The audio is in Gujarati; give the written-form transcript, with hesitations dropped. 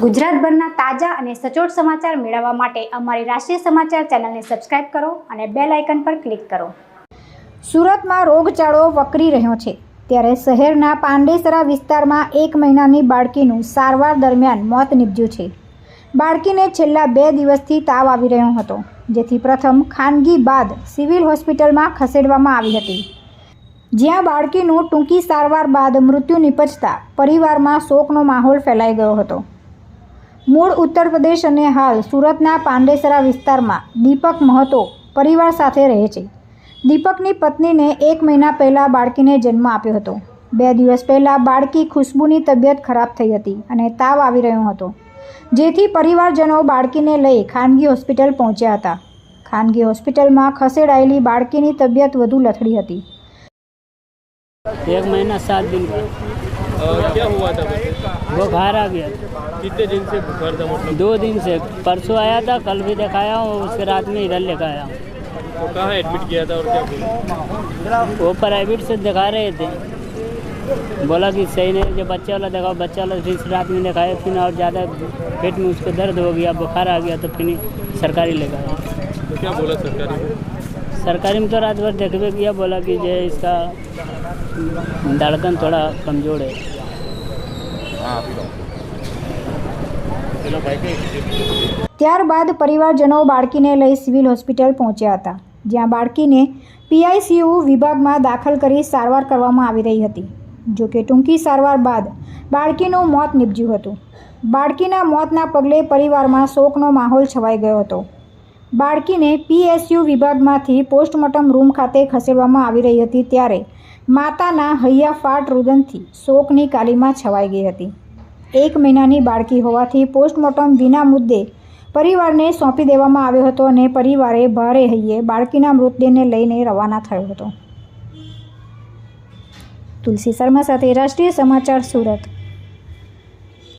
ગુજરાતભરના તાજા અને સચોટ સમાચાર મેળવવા માટે અમારી રાષ્ટ્રીય સમાચાર ચેનલને સબસ્ક્રાઇબ કરો અને બેલ આઇકન પર ક્લિક કરો। સુરતમાં રોગચાળો વકરી રહ્યો છે, ત્યારે શહેરના પાંડેસરા વિસ્તારમાં 1 મહિનાની બાળકીનું સારવાર દરમિયાન મોત નીપજ્યું છે। બાળકીને છેલ્લા 2 દિવસથી તાવ આવી રહ્યો હતો, જેથી પ્રથમ ખાનગી બાદ સિવિલ હોસ્પિટલમાં ખસેડવામાં આવી હતી, જ્યાં બાળકીનું ટૂંકી સારવાર બાદ મૃત્યુ નિપજતા પરિવારમાં શોકનો માહોલ ફેલાઈ ગયો હતો। મૂળ ઉત્તર પ્રદેશ અને હાલ સુરતના પાંડેસરા વિસ્તારમાં દીપક મહતો પરિવાર સાથે રહે છે। દીપકની પત્નીને 1 મહિના પહેલાં બાળકીને જન્મ આપ્યો હતો। 2 દિવસ પહેલાં બાળકી ખુશ્બુની તબિયત ખરાબ થઈ હતી અને તાવ આવી રહ્યો હતો, જેથી પરિવારજનો બાળકીને લઈ ખાનગી હોસ્પિટલ પહોંચ્યા હતા। ખાનગી હોસ્પિટલમાં ખસેડાયેલી બાળકીની તબિયત વધુ લથડી હતી। 1 महीना 7 दिन का। क्या हुआ था? बुखार आ गया। कितने दिन से बुखार था? मतलब 2 दिन से, परसों आया था, कल भी दिखाया और उसके रात में इधर लेकर आया। तो कहाँ एडमिट किया था और क्या बोला? वो प्राइवेट से दिखा रहे थे, बोला कि सही नहीं, जब बच्चा वाला दिखाओ, बच्चा वाला फिर रात में दिखाया, फिर और ज़्यादा पेट में उसको दर्द हो गया, बुखार आ गया, तो फिर सरकारी लेकर आया। तो क्या बोला सरकारी में? सरकारी में तो रात भर देखबे किया, बोला कि जो इसका धड़कन थोड़ा कमज़ोर है। ત્યારબાદ પરિવારજનો બાળકીને લઈ સિવિલ હોસ્પિટલ પહોંચ્યા હતા, જ્યાં બાળકીને PICU વિભાગમાં દાખલ કરી સારવાર કરવામાં આવી રહી હતી। જોકે ટૂંકી સારવાર બાદ બાળકીનું મોત નીપજ્યું હતું। બાળકીના મોતના પગલે પરિવારમાં શોકનો માહોલ છવાઈ ગયો હતો। બાળકીને PSU વિભાગમાંથી પોસ્ટમોર્ટમ રૂમ ખાતે ખસેડવામાં આવી રહી હતી, ત્યારે માતાના હૈયાફાટ રુદનથી શોકની કાલીમાં છવાઈ ગઈ હતી। 1 મહિનાની બાળકી હોવાથી પોસ્ટમોર્ટમ વિના મુદ્દે પરિવારને સોંપી દેવામાં આવ્યો હતો અને પરિવારે ભારે હૈયે બાળકીના મૃતદેહને લઈને રવાના થયો હતો। તુલસી શર્મા સાથે રાષ્ટ્રીય સમાચાર, સુરત।